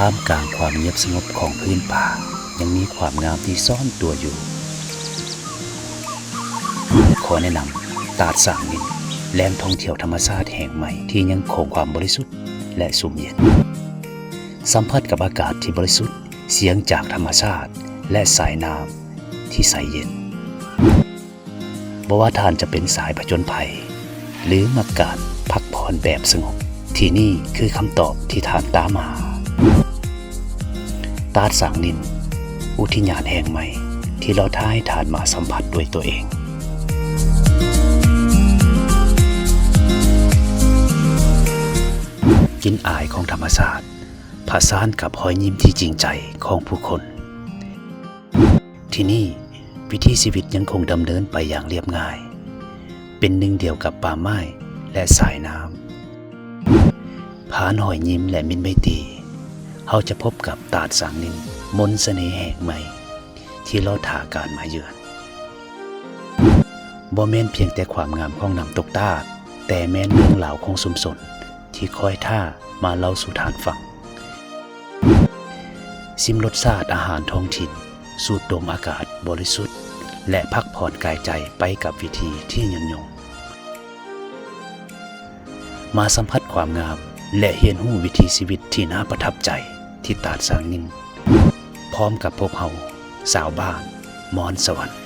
ท่ามกลางความเงียบสงบของพื้นป่ายังมีความงามที่ซ่อนตัวอยู่ขอแนะนำตาดสร้างนินแหล่งท่องเที่ยวธรรมชาติแห่งใหม่ที่ยังคงความบริสุทธิ์และสุ่มเย็นสัมผัสกับอากาศที่บริสุทธิ์เสียงจากธรรมชาติและสายน้ำที่ใสเย็นบ่ว่าท่านจะเป็นสายผจญภัยหรือมักการพักผ่อนแบบสงบที่นี่คือคำตอบที่ท่านตามหาตาดสร้างนินอุทยานแห่งใหม่ที่เราท้าให้ท่านมาสัมผัสด้วยตัวเองกลิ่นอายของธรรมชาติผสานกับรอยยิ้มที่จริงใจของผู้คนที่นี่วิถีชีวิตยังคงดำเนินไปอย่างเรียบง่ายเป็นหนึ่งเดียวกับป่าไม้และสายน้ำผ่านรอยยิ้มและมิตรไมตรีเราจะพบกับตาดสร้างนินมนต์เสน่ห์แห่งใหม่ที่เราท่าการมาเยือนบ่แม่นเพียงแต่ความงามของน้ำตกตาดแต่แม้นเรื่องราวของชุมชนที่คอยท่ามาเล่าสู่ทานฟังชิมรสชาติอาหารท้องถิ่นสูดดมอากาศบริสุทธิ์และพักผ่อนกายใจไปกับวิธีที่ยืนยงมาสัมผัสความงามและเรียนรู้วิถีชีวิตที่น่าประทับใจที่ตาดสร้างนินพร้อมกับพวกเราชาวบ้านมอนสวรรค์